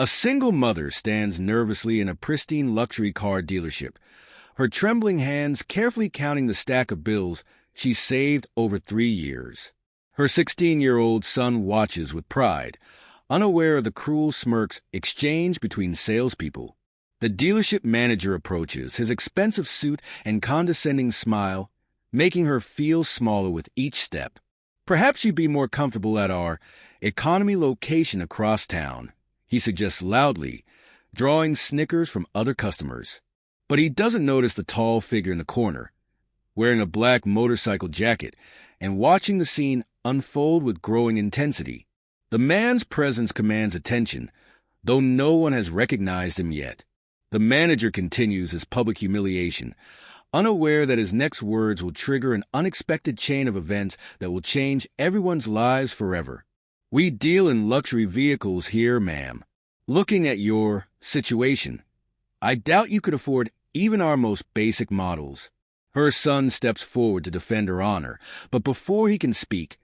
A single mother stands nervously in a pristine luxury car dealership, her trembling hands carefully counting the stack of bills she saved over 3 years. Her 16-year-old son watches with pride, unaware of the cruel smirks exchanged between salespeople. The dealership manager approaches, his expensive suit and condescending smile making her feel smaller with each step. "Perhaps you'd be more comfortable at our economy location across town," he suggests loudly, drawing snickers from other customers. But he doesn't notice the tall figure in the corner, wearing a black motorcycle jacket and watching the scene unfold with growing intensity. The man's presence commands attention, though no one has recognized him yet. The manager continues his public humiliation, unaware that his next words will trigger an unexpected chain of events that will change everyone's lives forever. "We deal in luxury vehicles here, ma'am. Looking at your situation, I doubt you could afford even our most basic models." Her son steps forward to defend her honor, but before he can speak,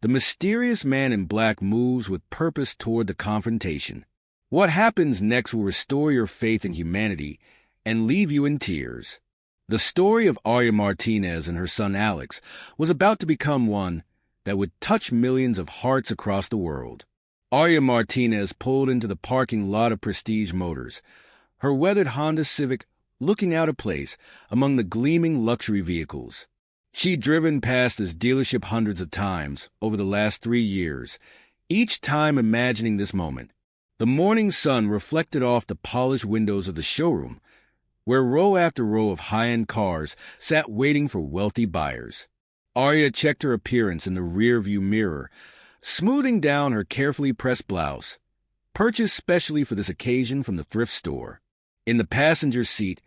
the mysterious man in black moves with purpose toward the confrontation. What happens next will restore your faith in humanity and leave you in tears. The story of Arya Martinez and her son Alex was about to become one that would touch millions of hearts across the world. Arya Martinez pulled into the parking lot of Prestige Motors, her weathered Honda Civic looking out of place among the gleaming luxury vehicles. She'd driven past this dealership hundreds of times over the last 3 years, each time imagining this moment. The morning sun reflected off the polished windows of the showroom, where row after row of high-end cars sat waiting for wealthy buyers. Arya checked her appearance in the rear-view mirror, smoothing down her carefully pressed blouse, purchased specially for this occasion from the thrift store. In the passenger seat,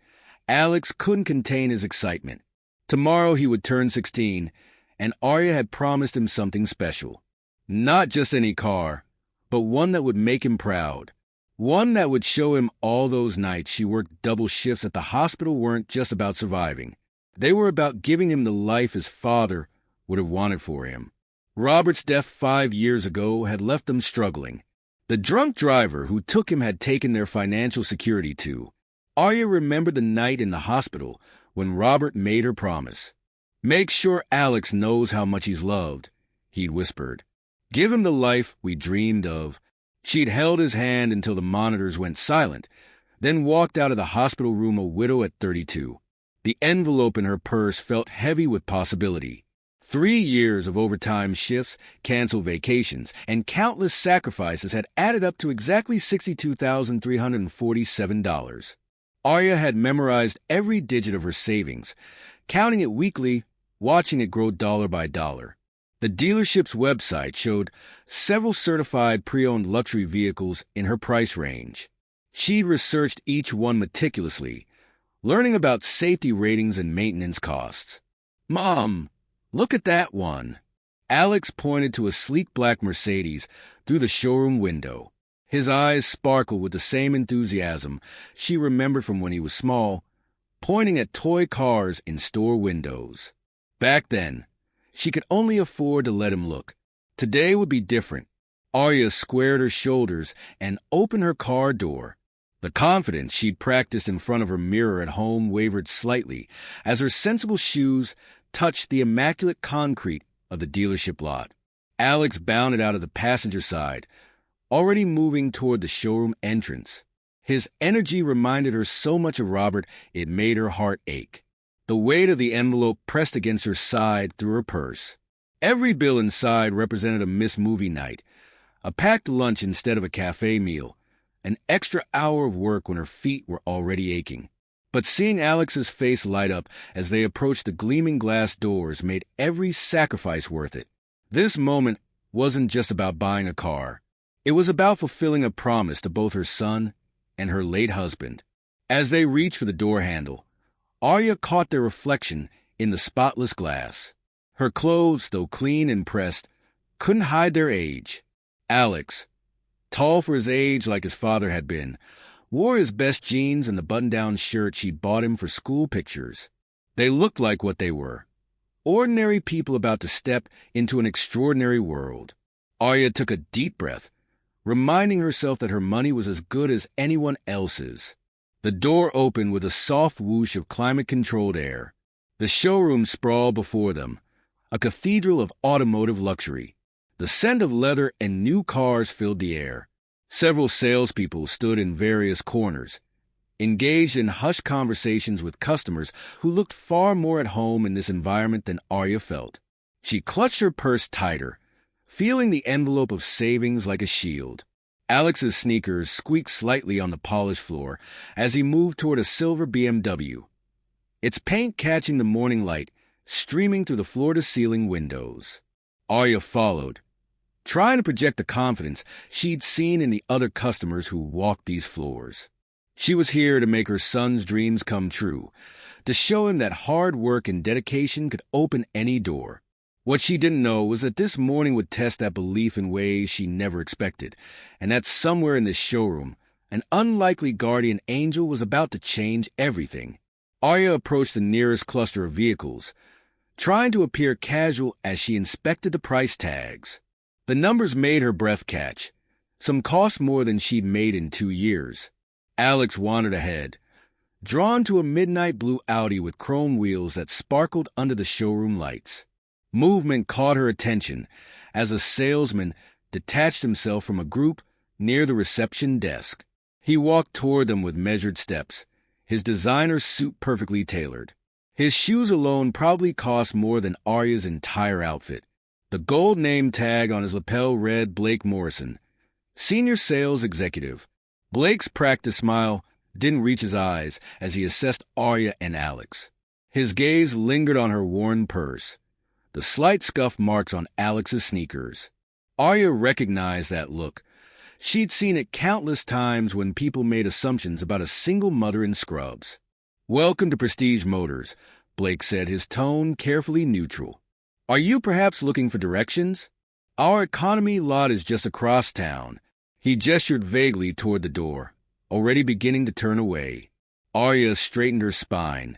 Alex couldn't contain his excitement. Tomorrow he would turn 16, and Arya had promised him something special. Not just any car, but one that would make him proud. One that would show him all those nights she worked double shifts at the hospital weren't just about surviving. They were about giving him the life his father would have wanted for him. Robert's death 5 years ago had left them struggling. The drunk driver who took him had taken their financial security too. Arya remembered the night in the hospital when Robert made her promise. "Make sure Alex knows how much he's loved," he'd whispered. "Give him the life we dreamed of." She'd held his hand until the monitors went silent, then walked out of the hospital room a widow at 32. The envelope in her purse felt heavy with possibility. 3 years of overtime shifts, canceled vacations, and countless sacrifices had added up to exactly $62,347. Arya had memorized every digit of her savings, counting it weekly, watching it grow dollar by dollar. The dealership's website showed several certified pre-owned luxury vehicles in her price range. She'd researched each one meticulously, learning about safety ratings and maintenance costs. "Mom, look at that one." Alex pointed to a sleek black Mercedes through the showroom window. His eyes sparkled with the same enthusiasm she remembered from when he was small, pointing at toy cars in store windows. Back then, she could only afford to let him look. Today would be different. Arya squared her shoulders and opened her car door. The confidence she'd practiced in front of her mirror at home wavered slightly as her sensible shoes touched the immaculate concrete of the dealership lot. Alex bounded out of the passenger side, already moving toward the showroom entrance. His energy reminded her so much of Robert it made her heart ache. The weight of the envelope pressed against her side through her purse. Every bill inside represented a missed movie night, a packed lunch instead of a cafe meal, an extra hour of work when her feet were already aching. But seeing Alex's face light up as they approached the gleaming glass doors made every sacrifice worth it. This moment wasn't just about buying a car. It was about fulfilling a promise to both her son and her late husband. As they reached for the door handle, Arya caught their reflection in the spotless glass. Her clothes, though clean and pressed, couldn't hide their age. Alex, tall for his age like his father had been, wore his best jeans and the button-down shirt she'd bought him for school pictures. They looked like what they were, ordinary people about to step into an extraordinary world. Arya took a deep breath, reminding herself that her money was as good as anyone else's. The door opened with a soft whoosh of climate-controlled air. The showroom sprawled before them, a cathedral of automotive luxury. The scent of leather and new cars filled the air. Several salespeople stood in various corners, engaged in hushed conversations with customers who looked far more at home in this environment than Arya felt. She clutched her purse tighter, feeling the envelope of savings like a shield. Alex's sneakers squeaked slightly on the polished floor as he moved toward a silver BMW, its paint catching the morning light streaming through the floor-to-ceiling windows. Arya followed, trying to project the confidence she'd seen in the other customers who walked these floors. She was here to make her son's dreams come true, to show him that hard work and dedication could open any door. What she didn't know was that this morning would test that belief in ways she never expected, and that somewhere in this showroom, an unlikely guardian angel was about to change everything. Arya approached the nearest cluster of vehicles, trying to appear casual as she inspected the price tags. The numbers made her breath catch. Some cost more than she'd made in 2 years. Alex wandered ahead, drawn to a midnight blue Audi with chrome wheels that sparkled under the showroom lights. Movement caught her attention as a salesman detached himself from a group near the reception desk. He walked toward them with measured steps, his designer suit perfectly tailored. His shoes alone probably cost more than Arya's entire outfit. The gold name tag on his lapel read Blake Morrison, Senior Sales Executive. Blake's practiced smile didn't reach his eyes as he assessed Arya and Alex. His gaze lingered on her worn purse, the slight scuff marks on Alex's sneakers. Arya recognized that look. She'd seen it countless times when people made assumptions about a single mother in scrubs. "Welcome to Prestige Motors," Blake said, his tone carefully neutral. "Are you perhaps looking for directions? Our economy lot is just across town." He gestured vaguely toward the door, already beginning to turn away. Arya straightened her spine,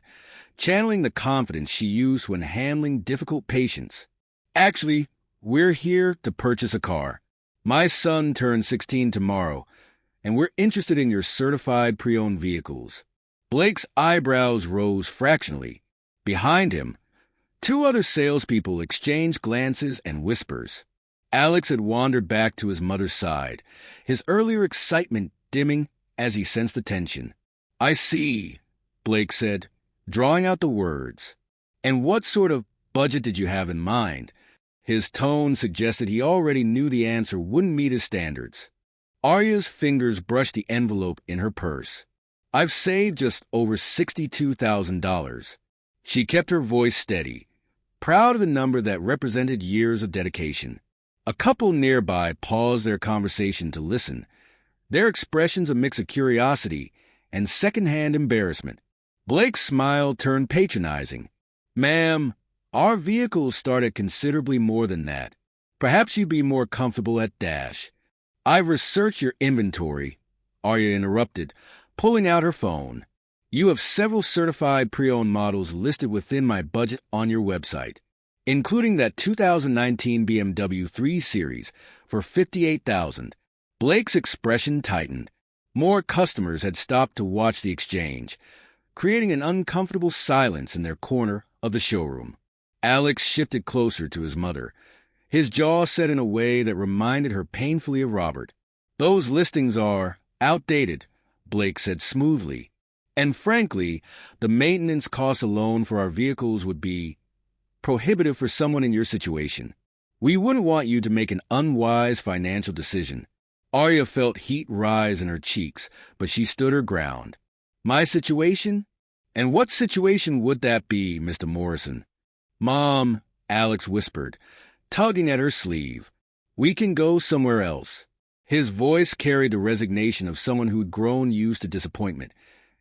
channeling the confidence she used when handling difficult patients. "Actually, we're here to purchase a car. My son turns 16 tomorrow, and we're interested in your certified pre-owned vehicles." Blake's eyebrows rose fractionally. Behind him, 2 other salespeople exchanged glances and whispers. Alex had wandered back to his mother's side, his earlier excitement dimming as he sensed the tension. "I see," Blake said, drawing out the words. "And what sort of budget did you have in mind?" His tone suggested he already knew the answer wouldn't meet his standards. Arya's fingers brushed the envelope in her purse. "I've saved just over $62,000. She kept her voice steady, proud of the number that represented years of dedication. A couple nearby paused their conversation to listen, their expressions a mix of curiosity and secondhand embarrassment. Blake's smile turned patronizing. "Ma'am, our vehicles start at considerably more than that. Perhaps you'd be more comfortable at Dash." "I've researched your inventory," Arya interrupted, pulling out her phone. "You have several certified pre-owned models listed within my budget on your website, including that 2019 BMW 3 Series for $58,000. Blake's expression tightened. More customers had stopped to watch the exchange, creating an uncomfortable silence in their corner of the showroom. Alex shifted closer to his mother, his jaw set in a way that reminded her painfully of Robert. "Those listings are outdated," Blake said smoothly. "And frankly, the maintenance costs alone for our vehicles would be prohibitive for someone in your situation. We wouldn't want you to make an unwise financial decision." Arya felt heat rise in her cheeks, but she stood her ground. "My situation? And what situation would that be, Mr. Morrison?" "Mom," Alex whispered, tugging at her sleeve, "we can go somewhere else." His voice carried the resignation of someone who'd grown used to disappointment,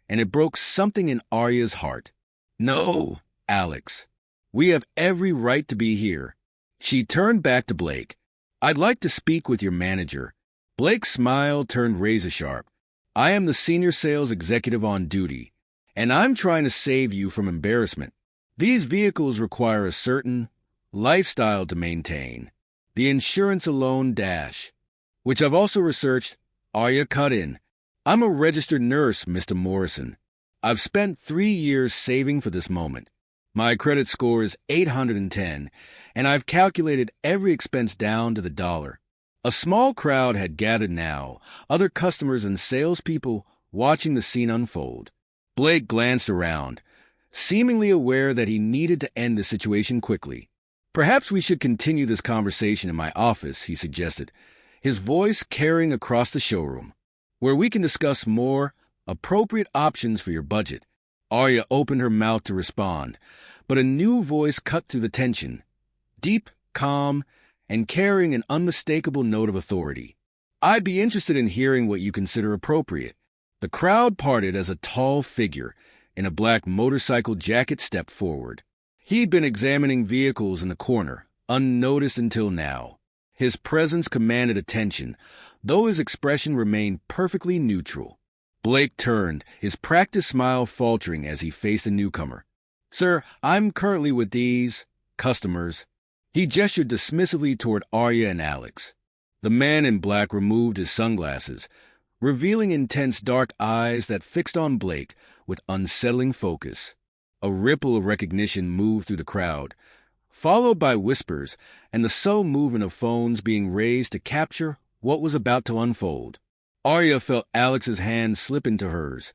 and it broke something in Arya's heart. "No, Alex. We have every right to be here." She turned back to Blake. "I'd like to speak with your manager." Blake's smile turned razor-sharp. "I am the senior sales executive on duty, and I'm trying to save you from embarrassment. These vehicles require a certain lifestyle to maintain. The insurance alone Dash. which I've also researched. Arya cut in. I'm a registered nurse, Mr. Morrison. I've spent 3 years saving for this moment. My credit score is 810, and I've calculated every expense down to the dollar. A small crowd had gathered now, other customers and salespeople watching the scene unfold. Blake glanced around, seemingly aware that he needed to end the situation quickly. Perhaps we should continue this conversation in my office, he suggested, his voice carrying across the showroom, where we can discuss more appropriate options for your budget. Arya opened her mouth to respond, but a new voice cut through the tension, deep, calm, and carrying an unmistakable note of authority. I'd be interested in hearing what you consider appropriate. The crowd parted as a tall figure in a black motorcycle jacket stepped forward. He'd been examining vehicles in the corner, unnoticed until now. His presence commanded attention, though his expression remained perfectly neutral. Blake turned, his practiced smile faltering as he faced the newcomer. Sir, I'm currently with these customers. He gestured dismissively toward Arya and Alex. The man in black removed his sunglasses, revealing intense dark eyes that fixed on Blake with unsettling focus. A ripple of recognition moved through the crowd, followed by whispers and the subtle movement of phones being raised to capture what was about to unfold. Arya felt Alex's hand slip into hers,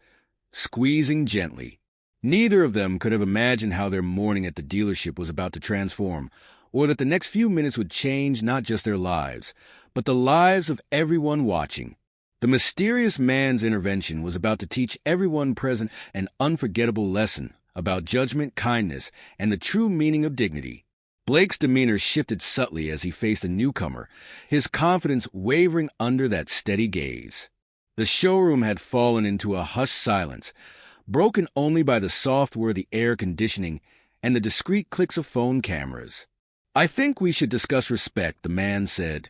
squeezing gently. Neither of them could have imagined how their morning at the dealership was about to transform, or that the next few minutes would change not just their lives, but the lives of everyone watching. The mysterious man's intervention was about to teach everyone present an unforgettable lesson about judgment, kindness, and the true meaning of dignity. Blake's demeanor shifted subtly as he faced a newcomer, his confidence wavering under that steady gaze. The showroom had fallen into a hushed silence, broken only by the soft whir of the air conditioning and the discreet clicks of phone cameras. I think we should discuss respect, the man said,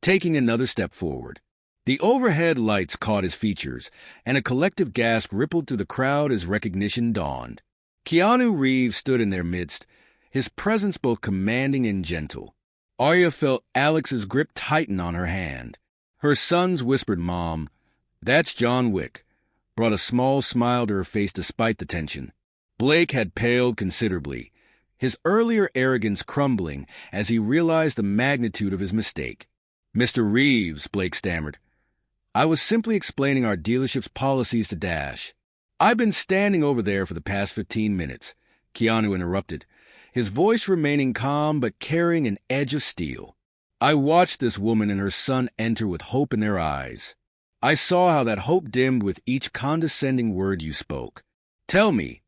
taking another step forward. The overhead lights caught his features, and a collective gasp rippled through the crowd as recognition dawned. Keanu Reeves stood in their midst, his presence both commanding and gentle. Arya felt Alex's grip tighten on her hand. Her son's whispered, "Mom, that's John Wick," brought a small smile to her face despite the tension. Blake had paled considerably, his earlier arrogance crumbling as he realized the magnitude of his mistake. "Mr. Reeves," Blake stammered, "I was simply explaining our dealership's policies to Dash." "I've been standing over there for the past 15 minutes, Keanu interrupted, his voice remaining calm but carrying an edge of steel. "I watched this woman and her son enter with hope in their eyes. I saw how that hope dimmed with each condescending word you spoke. Tell me,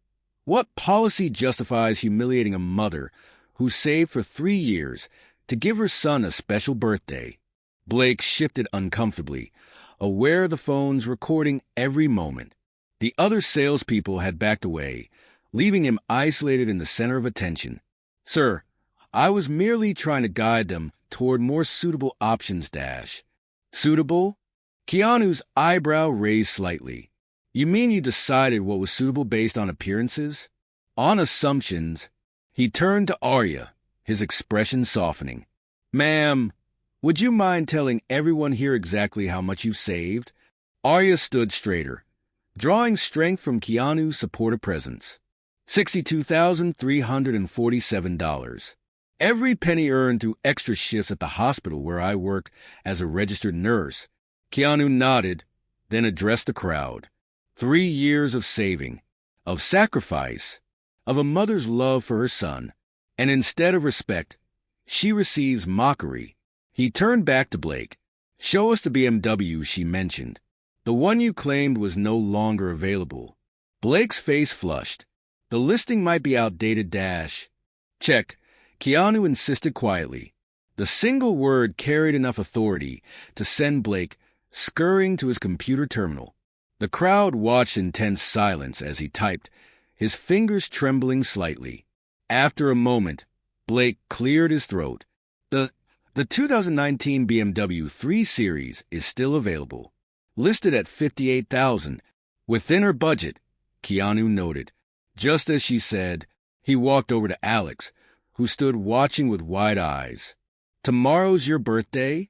what policy justifies humiliating a mother who saved for 3 years to give her son a special birthday?" Blake shifted uncomfortably, aware of the phones recording every moment. The other salespeople had backed away, leaving him isolated in the center of attention. "Sir, I was merely trying to guide them toward more suitable options, Dash." "Suitable?" Keanu's eyebrow raised slightly. "You mean you decided what was suitable based on appearances? On assumptions?" He turned to Arya, his expression softening. "Ma'am, would you mind telling everyone here exactly how much you've saved?" Arya stood straighter, drawing strength from Keanu's supportive presence. $62,347. Every penny earned through extra shifts at the hospital where I work as a registered nurse. Keanu nodded, then addressed the crowd. 3 years of saving, of sacrifice, of a mother's love for her son, and instead of respect, she receives mockery. He turned back to Blake. "Show us the BMW she mentioned. The one you claimed was no longer available." Blake's face flushed. "The listing might be outdated, Dash." "Check," Keanu insisted quietly. The single word carried enough authority to send Blake scurrying to his computer terminal. The crowd watched in tense silence as he typed, his fingers trembling slightly. After a moment, Blake cleared his throat. The 2019 BMW 3 Series is still available. Listed at $58,000, within her budget," Keanu noted. Just as she said, he walked over to Alex, who stood watching with wide eyes. "Tomorrow's your birthday?"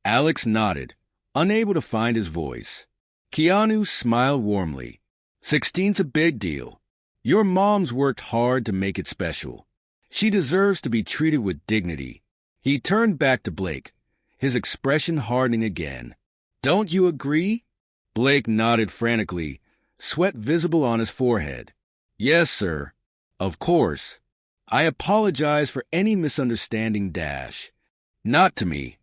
Alex nodded, unable to find his voice. Keanu smiled warmly. 16's a big deal. Your mom's worked hard to make it special. She deserves to be treated with dignity. He turned back to Blake, his expression hardening again. Don't you agree? Blake nodded frantically, sweat visible on his forehead. Yes, sir. Of course. I apologize for any misunderstanding. Not to me,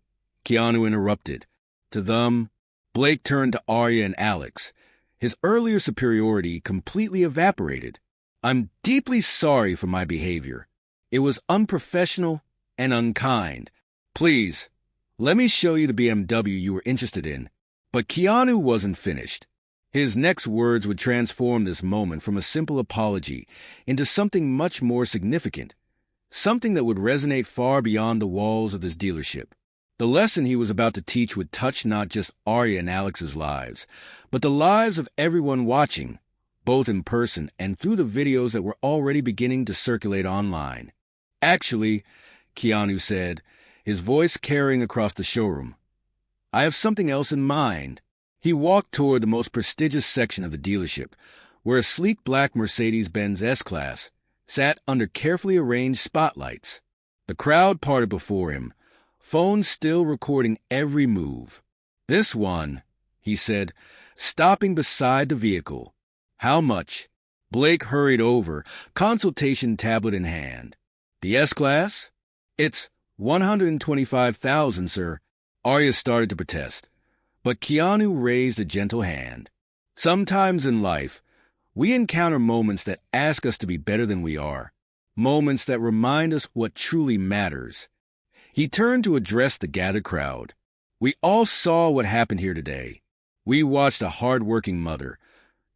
Keanu interrupted. To them. Blake turned to Arya and Alex. His earlier superiority completely evaporated. I'm deeply sorry for my behavior. It was unprofessional and unkind. Please, let me show you the BMW you were interested in. But Keanu wasn't finished. His next words would transform this moment from a simple apology into something much more significant, something that would resonate far beyond the walls of this dealership. The lesson he was about to teach would touch not just Arya and Alex's lives, but the lives of everyone watching, both in person and through the videos that were already beginning to circulate online. Actually, Keanu said, his voice carrying across the showroom, I have something else in mind. He walked toward the most prestigious section of the dealership, where a sleek black Mercedes-Benz S-Class sat under carefully arranged spotlights. The crowd parted before him, phones still recording every move. This one, he said, stopping beside the vehicle. How much? Blake hurried over, consultation tablet in hand. The S-Class? It's $125,000, sir. Arya started to protest, but Keanu raised a gentle hand. Sometimes in life, we encounter moments that ask us to be better than we are, moments that remind us what truly matters. He turned to address the gathered crowd. We all saw what happened here today. We watched a hard-working mother,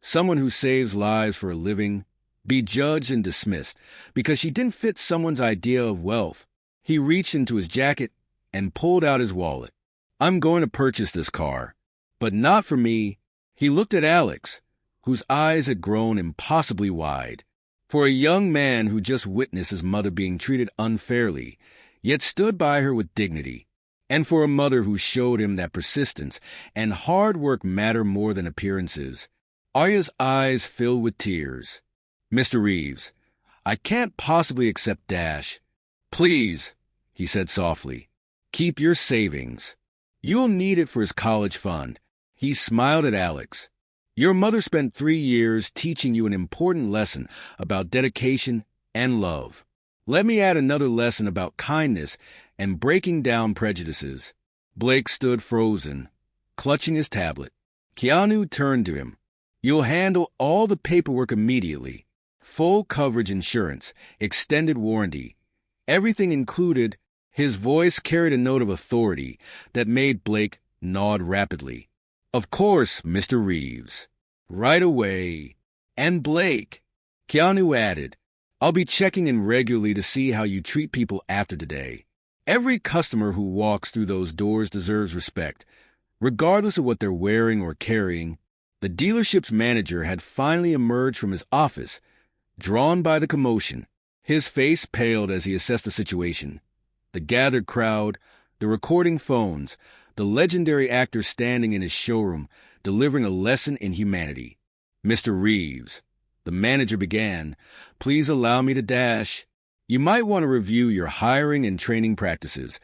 someone who saves lives for a living, be judged and dismissed because she didn't fit someone's idea of wealth. He reached into his jacket and pulled out his wallet. I'm going to purchase this car, but not for me. He looked at Alex, whose eyes had grown impossibly wide. For a young man who just witnessed his mother being treated unfairly, yet stood by her with dignity, and for a mother who showed him that persistence and hard work matter more than appearances, Arya's eyes filled with tears. Mr. Reeves, I can't possibly accept Dash. Please, he said softly, keep your savings. You'll need it for his college fund. He smiled at Alex. Your mother spent 3 years teaching you an important lesson about dedication and love. Let me add another lesson about kindness and breaking down prejudices. Blake stood frozen, clutching his tablet. Keanu turned to him. You'll handle all the paperwork immediately. Full coverage insurance, extended warranty, everything included. His voice carried a note of authority that made Blake nod rapidly. Of course, Mr. Reeves. Right away. And Blake, Keanu added, I'll be checking in regularly to see how you treat people after today. Every customer who walks through those doors deserves respect, regardless of what they're wearing or carrying. The dealership's manager had finally emerged from his office, drawn by the commotion. His face paled as he assessed the situation. The gathered crowd, the recording phones, the legendary actor standing in his showroom, delivering a lesson in humanity. Mr. Reeves, the manager began, please allow me to dash. You might want to review your hiring and training practices.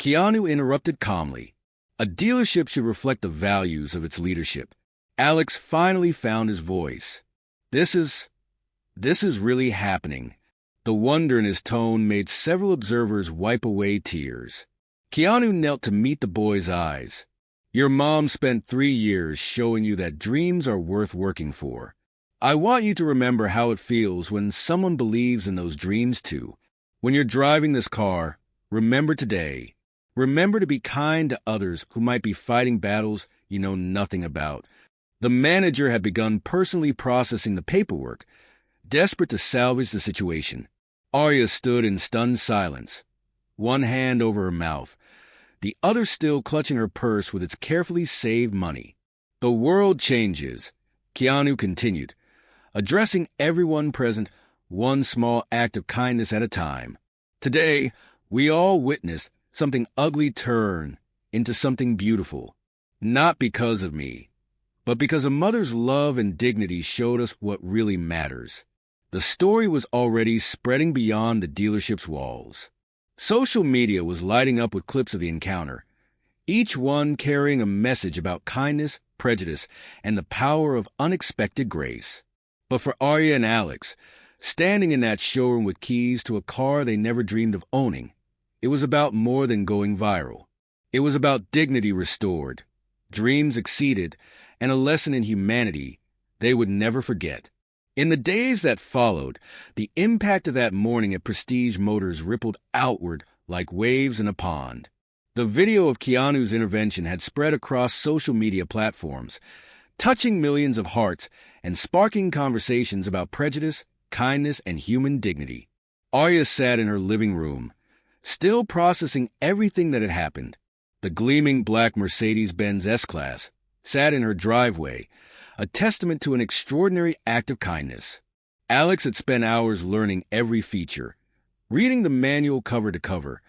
Keanu interrupted calmly. A dealership should reflect the values of its leadership. Alex finally found his voice. This is really happening. The wonder in his tone made several observers wipe away tears. Keanu knelt to meet the boy's eyes. Your mom spent 3 years showing you that dreams are worth working for. I want you to remember how it feels when someone believes in those dreams too. When you're driving this car, remember today. Remember to be kind to others who might be fighting battles you know nothing about. The manager had begun personally processing the paperwork, desperate to salvage the situation. Arya stood in stunned silence, one hand over her mouth, the other still clutching her purse with its carefully saved money. The world changes, Keanu continued, addressing everyone present, one small act of kindness at a time. Today, we all witnessed something ugly turn into something beautiful. Not because of me, but because a mother's love and dignity showed us what really matters. The story was already spreading beyond the dealership's walls. Social media was lighting up with clips of the encounter, each one carrying a message about kindness, prejudice, and the power of unexpected grace. But for Arya and Alex, standing in that showroom with keys to a car they never dreamed of owning, it was about more than going viral. It was about dignity restored, dreams exceeded, and a lesson in humanity they would never forget. In the days that followed, the impact of that morning at Prestige Motors rippled outward like waves in a pond. The video of Keanu's intervention had spread across social media platforms, touching millions of hearts and sparking conversations about prejudice, kindness, and human dignity. Arya sat in her living room, still processing everything that had happened. The gleaming black Mercedes-Benz S-Class sat in her driveway, a testament to an extraordinary act of kindness. Alex had spent hours learning every feature, reading the manual cover to cover,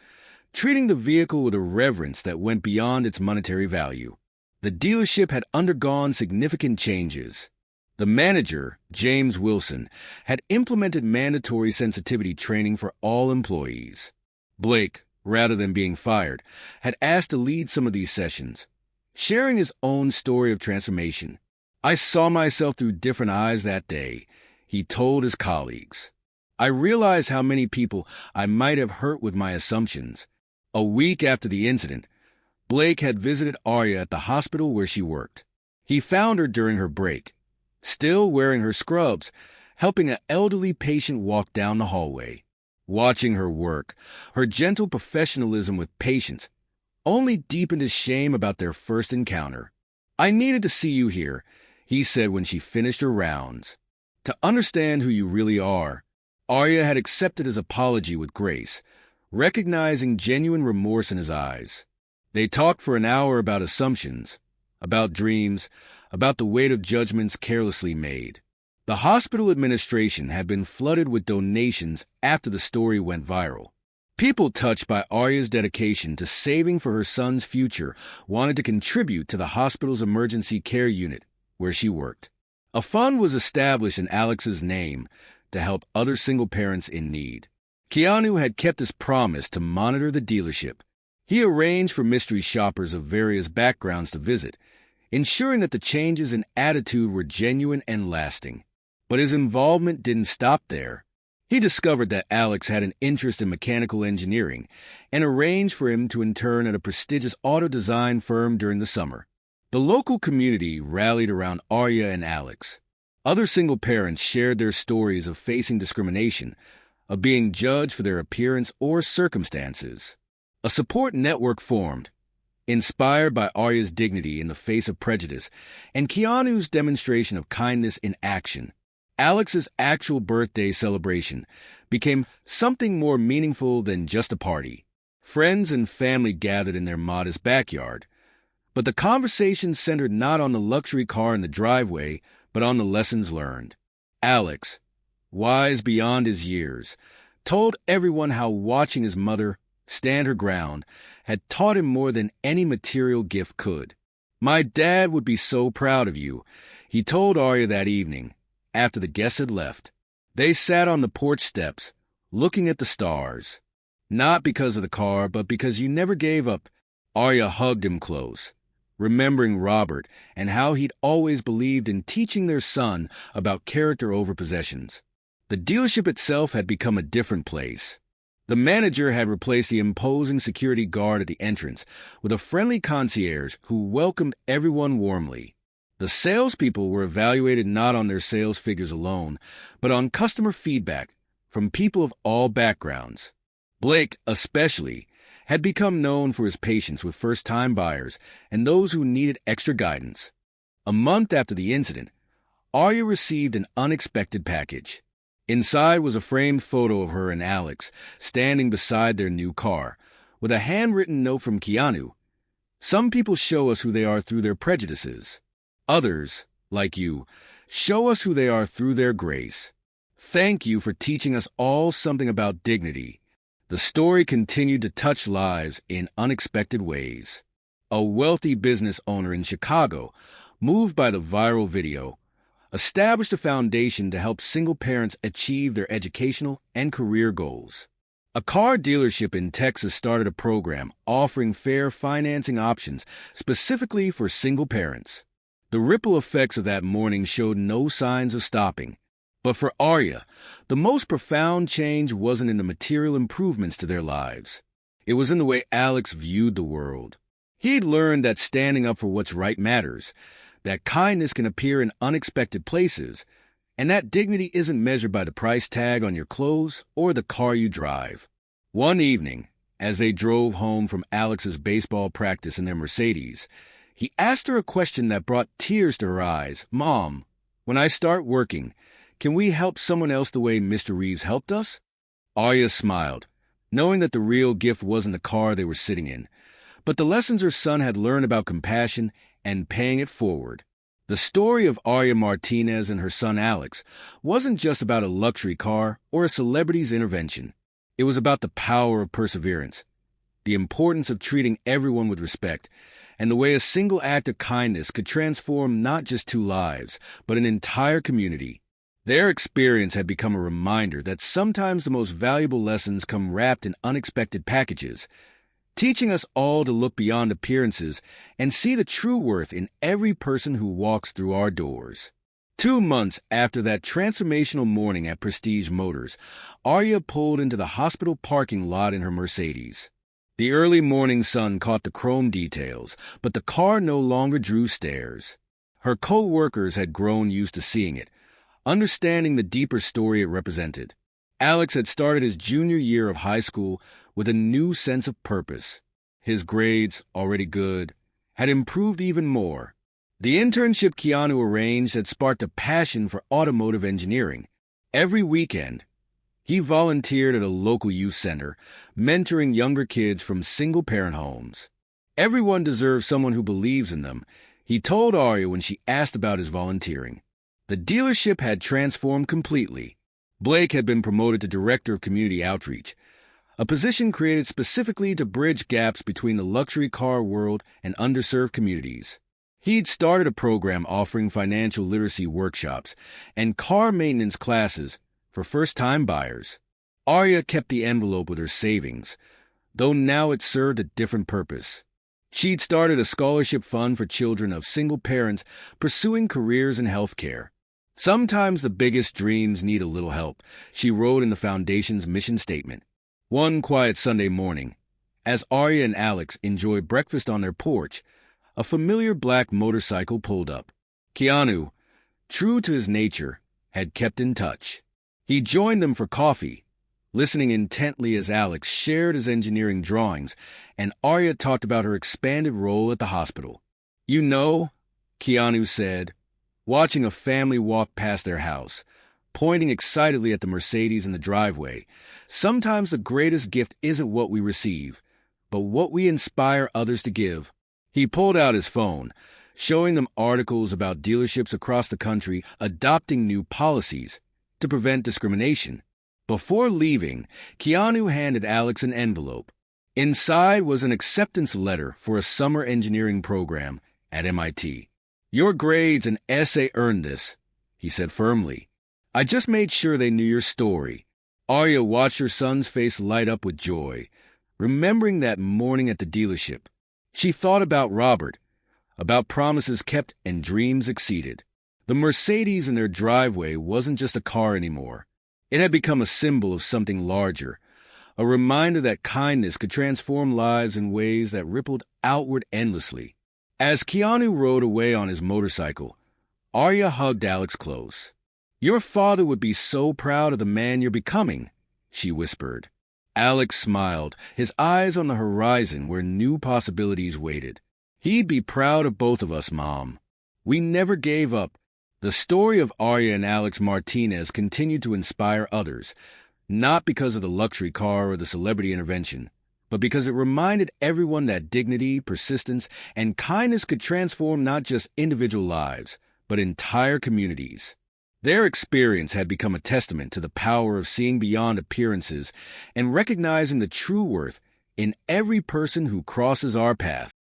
treating the vehicle with a reverence that went beyond its monetary value. The dealership had undergone significant changes. The manager, James Wilson, had implemented mandatory sensitivity training for all employees. Blake, rather than being fired, had asked to lead some of these sessions, sharing his own story of transformation. "I saw myself through different eyes that day," he told his colleagues. "I realized how many people I might have hurt with my assumptions." A week after the incident, Blake had visited Arya at the hospital where she worked. He found her during her break, still wearing her scrubs, helping an elderly patient walk down the hallway. Watching her work, her gentle professionalism with patients, only deepened his shame about their first encounter. "I needed to see you here," he said when she finished her rounds, "to understand who you really are." Arya had accepted his apology with grace, recognizing genuine remorse in his eyes. They talked for an hour about assumptions, about dreams, about the weight of judgments carelessly made. The hospital administration had been flooded with donations after the story went viral. People touched by Arya's dedication to saving for her son's future wanted to contribute to the hospital's emergency care unit, where she worked. A fund was established in Alex's name to help other single parents in need. Keanu had kept his promise to monitor the dealership. He arranged for mystery shoppers of various backgrounds to visit, ensuring that the changes in attitude were genuine and lasting. But his involvement didn't stop there. He discovered that Alex had an interest in mechanical engineering and arranged for him to intern at a prestigious auto design firm during the summer. The local community rallied around Arya and Alex. Other single parents shared their stories of facing discrimination, of being judged for their appearance or circumstances. A support network formed, inspired by Arya's dignity in the face of prejudice and Keanu's demonstration of kindness in action. Alex's actual birthday celebration became something more meaningful than just a party. Friends and family gathered in their modest backyard, but the conversation centered not on the luxury car in the driveway, but on the lessons learned. Alex, wise beyond his years, told everyone how watching his mother stand her ground had taught him more than any material gift could. "My dad would be so proud of you," he told Arya that evening, after the guests had left. They sat on the porch steps, looking at the stars. "Not because of the car, but because you never gave up." Arya hugged him close, remembering Robert and how he'd always believed in teaching their son about character over possessions. The dealership itself had become a different place. The manager had replaced the imposing security guard at the entrance with a friendly concierge who welcomed everyone warmly. The salespeople were evaluated not on their sales figures alone, but on customer feedback from people of all backgrounds. Blake, especially, had become known for his patience with first-time buyers and those who needed extra guidance. A month after the incident, Arya received an unexpected package. Inside was a framed photo of her and Alex standing beside their new car, with a handwritten note from Keanu. "Some people show us who they are through their prejudices. Others, like you, show us who they are through their grace. Thank you for teaching us all something about dignity." The story continued to touch lives in unexpected ways. a wealthy business owner in Chicago, moved by the viral video, established a foundation to help single parents achieve their educational and career goals. A car dealership in Texas started a program offering fair financing options specifically for single parents. The ripple effects of that morning showed no signs of stopping. But for Arya, the most profound change wasn't in the material improvements to their lives. It was in the way Alex viewed the world. He'd learned that standing up for what's right matters, that kindness can appear in unexpected places, and that dignity isn't measured by the price tag on your clothes or the car you drive. One evening, as they drove home from Alex's baseball practice in their Mercedes, he asked her a question that brought tears to her eyes. "Mom, when I start working, can we help someone else the way Mr. Reeves helped us?" Arya smiled, knowing that the real gift wasn't the car they were sitting in, but the lessons her son had learned about compassion and paying it forward. The story of Arya Martinez and her son Alex wasn't just about a luxury car or a celebrity's intervention. It was about the power of perseverance, the importance of treating everyone with respect, and the way a single act of kindness could transform not just two lives, but an entire community. Their experience had become a reminder that sometimes the most valuable lessons come wrapped in unexpected packages, teaching us all to look beyond appearances and see the true worth in every person who walks through our doors. 2 months after that transformational morning at Prestige Motors, Arya pulled into the hospital parking lot in her Mercedes. The early morning sun caught the chrome details, but the car no longer drew stares. Her co-workers had grown used to seeing it, understanding the deeper story it represented. Alex had started his junior year of high school with a new sense of purpose. His grades, already good, had improved even more. The internship Keanu arranged had sparked a passion for automotive engineering. Every weekend, he volunteered at a local youth center, mentoring younger kids from single-parent homes. Everyone deserves someone who believes in them, he told Arya when she asked about his volunteering. The dealership had transformed completely. Blake had been promoted to Director of Community Outreach, a position created specifically to bridge gaps between the luxury car world and underserved communities. He'd started a program offering financial literacy workshops and car maintenance classes for first-time buyers. Arya kept the envelope with her savings, though now it served a different purpose. She'd started a scholarship fund for children of single parents pursuing careers in healthcare. Sometimes the biggest dreams need a little help, she wrote in the foundation's mission statement. One quiet Sunday morning, as Arya and Alex enjoyed breakfast on their porch, a familiar black motorcycle pulled up. Keanu, true to his nature, had kept in touch. He joined them for coffee, listening intently as Alex shared his engineering drawings and Arya talked about her expanded role at the hospital. "You know," Keanu said, watching a family walk past their house, pointing excitedly at the Mercedes in the driveway, "sometimes the greatest gift isn't what we receive, but what we inspire others to give." He pulled out his phone, showing them articles about dealerships across the country adopting new policies to prevent discrimination. Before leaving, Keanu handed Alex an envelope. Inside was an acceptance letter for a summer engineering program at MIT. "Your grades and essay earned this," he said firmly. "I just made sure they knew your story." Arya watched her son's face light up with joy, remembering that morning at the dealership. She thought about Robert, about promises kept and dreams exceeded. The Mercedes in their driveway wasn't just a car anymore. It had become a symbol of something larger, a reminder that kindness could transform lives in ways that rippled outward endlessly. As Keanu rode away on his motorcycle, Arya hugged Alex close. "Your father would be so proud of the man you're becoming," she whispered. Alex smiled, his eyes on the horizon where new possibilities waited. "He'd be proud of both of us, Mom. We never gave up." The story of Arya and Alex Martinez continued to inspire others, not because of the luxury car or the celebrity intervention, but because it reminded everyone that dignity, persistence, and kindness could transform not just individual lives, but entire communities. Their experience had become a testament to the power of seeing beyond appearances and recognizing the true worth in every person who crosses our path.